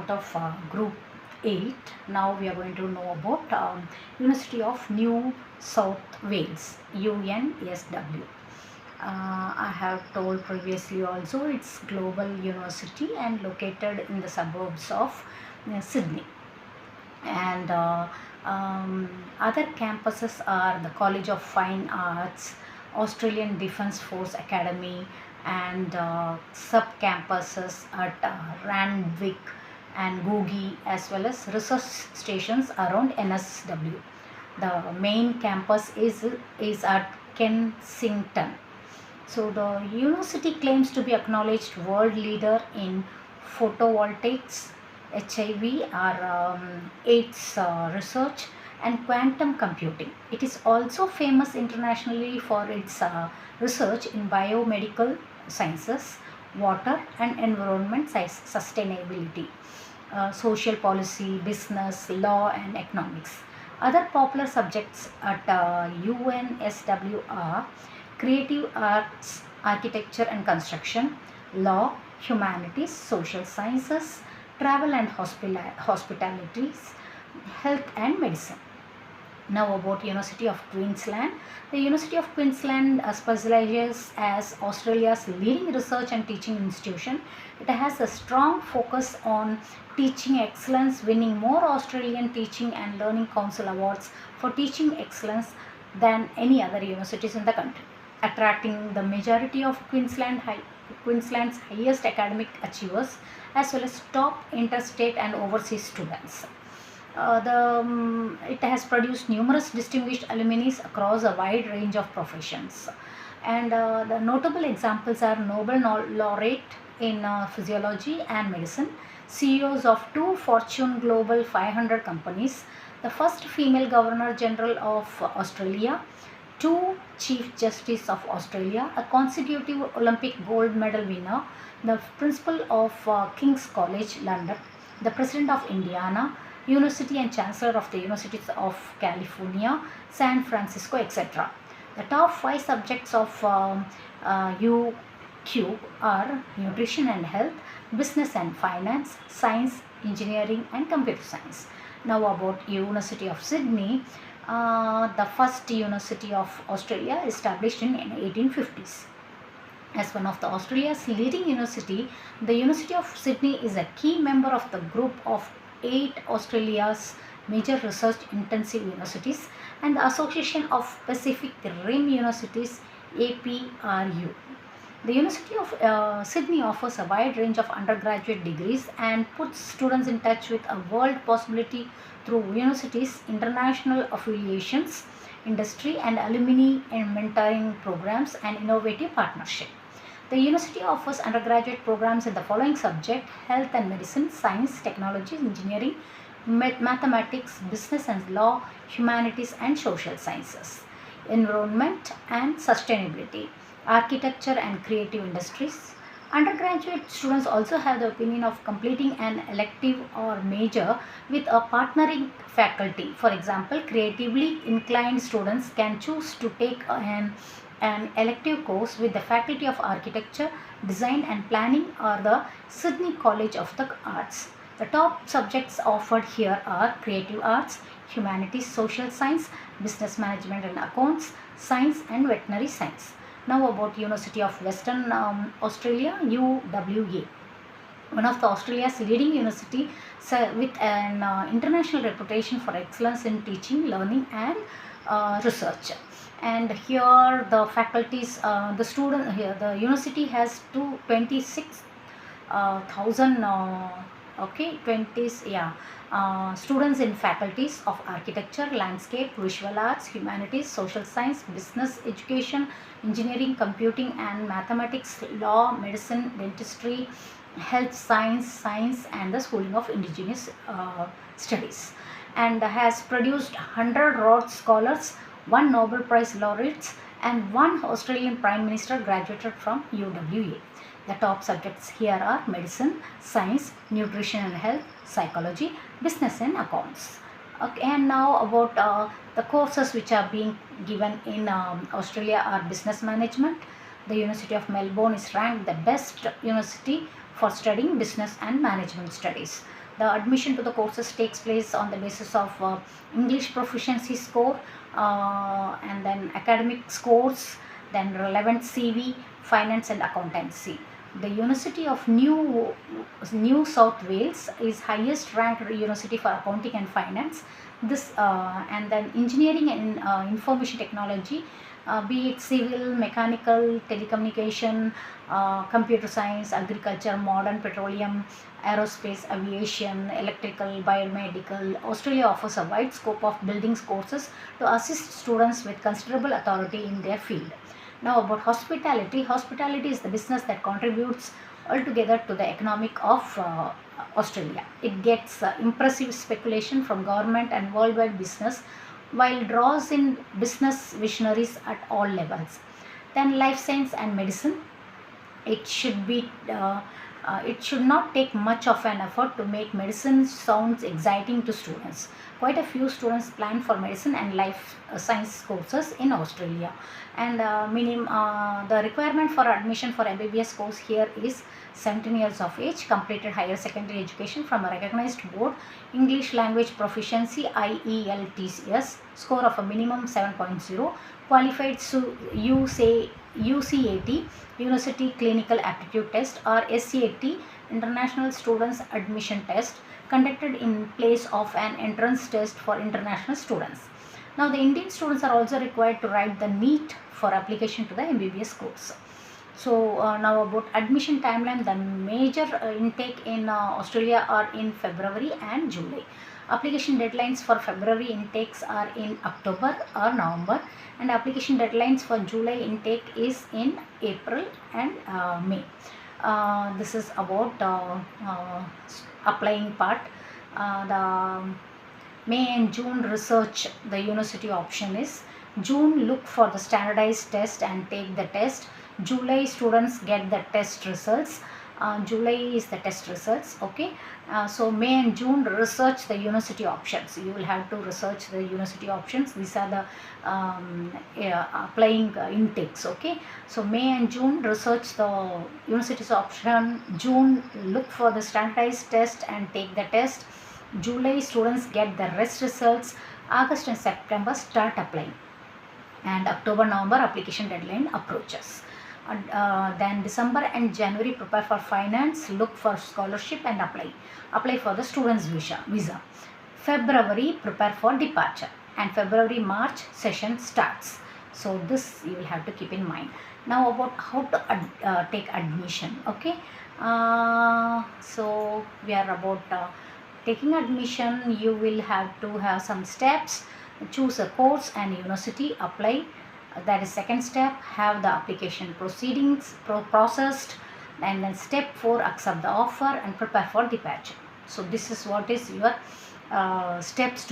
part of group 8. Now we are going to know about University of New South Wales, UNSW. I have told previously also it's global university and located in the suburbs of Sydney. And other campuses are the College of Fine Arts, Australian Defence Force Academy, and sub campuses at Randwick and Googie, as well as research stations around NSW. The main campus is at Kensington. So the university claims to be acknowledged world leader in photovoltaics, HIV or AIDS research, and quantum computing. It is also famous internationally for its research in biomedical sciences, water and environment sustainability, social policy, business, law, and economics. Other popular subjects at UNSW are creative arts, architecture and construction, law, humanities, social sciences, travel and hospitalities, health and medicine. Now about University of Queensland. The University of Queensland specializes as Australia's leading research and teaching institution. It has a strong focus on teaching excellence, winning more Australian Teaching and Learning Council awards for teaching excellence than any other universities in the country, attracting the majority of Queensland's highest academic achievers as well as top interstate and overseas students. It has produced numerous distinguished alumni across a wide range of professions. And the notable examples are Nobel laureate in physiology and medicine, CEOs of two Fortune Global 500 companies, the first female Governor General of Australia, two Chief Justice of Australia, a consecutive Olympic gold medal winner, the principal of King's College London, the President of Indiana University and Chancellor of the Universities of California, San Francisco, etc. The top 5 subjects of UQ are nutrition and health, business and finance, science, engineering and computer science. Now about University of Sydney, the first university of Australia established in 1850s. As one of the Australia's leading university, the University of Sydney is a key member of the group of 8 Australia's major research intensive universities and the Association of Pacific Rim Universities, APRU. The University of Sydney offers a wide range of undergraduate degrees and puts students in touch with a world possibility through universities, international affiliations, industry and alumni and mentoring programs and innovative partnership. The university offers undergraduate programs in the following subject: health and medicine, science, technology, engineering, mathematics, business and law, humanities and social sciences, environment and sustainability, architecture and creative industries. Undergraduate students also have the opinion of completing an elective or major with a partnering faculty. For example, creatively inclined students can choose to take an elective course with the Faculty of Architecture, Design and Planning or the Sydney College of the Arts. The top subjects offered here are creative arts, humanities, social science, business management and accounts, science and veterinary science. Now about University of Western Australia, UWA. One of the Australia's leading university with an international reputation for excellence in teaching, learning and research. And here the faculties, the student here, the university has 26,000 students in faculties of architecture, landscape, visual arts, humanities, social science, business, education, engineering, computing and mathematics, law, medicine, dentistry, health science and the schooling of indigenous studies, and has produced 100 Rhodes Scholars, 1 Nobel Prize laureates and 1 Australian Prime Minister graduated from UWA. The top subjects here are medicine, science, nutrition and health, psychology, business and accounts. Okay, and now about the courses which are being given in Australia are business management. The University of Melbourne is ranked the best university for studying business and management studies. The admission to the courses takes place on the basis of English proficiency score, and then academic scores, then relevant CV, finance and accountancy. The University of New South Wales is highest ranked university for accounting and finance. This and then engineering and information technology, be it civil, mechanical, telecommunication, computer science, agriculture, modern petroleum, aerospace, aviation, electrical, biomedical. Australia offers a wide scope of buildings courses to assist students with considerable authority in their field. Now about hospitality. Hospitality is the business that contributes altogether to the economic of Australia. It gets impressive speculation from government and worldwide business, while draws in business visionaries at all levels. Then life science and medicine. It should be it should not take much of an effort to make medicine sounds exciting to students. Quite a few students plan for medicine and life science courses in Australia, and the requirement for admission for MBBS course here is 17 years of age, completed higher secondary education from a recognized board, English language proficiency IELTS score of a minimum 7.0, qualified UCAT University Clinical Aptitude Test, or SCAT International Students Admission Test, conducted in place of an entrance test for international students. Now the Indian students are also required to write the NEET for application to the MBBS course. So now about admission timeline. The major intake in Australia are in February and July. Application deadlines for February intakes are in October or November, and application deadlines for July intake is in April and May. This is about applying part. The May and June research, the university option is: June, look for the standardized test and take the test. July, students get the test results. July is the test results. Okay. So May and June, research the university options. You will have to research the university options. These are the applying intakes. Okay. So May and June, research the university's option. June, look for the standardized test and take the test. July, students get the rest results. August and September, start applying, and October, November, application deadline approaches. Then December and January, prepare for finance, look for scholarship and apply for the student's visa. February, prepare for departure, and February March session starts. So this you will have to keep in mind. Now about how to take admission. Okay. So we are about taking admission. You will have to have some steps: choose a course and university, apply. That is second step. Have the application proceedings processed, and then step 4, accept the offer and prepare for departure. So this is what is your steps to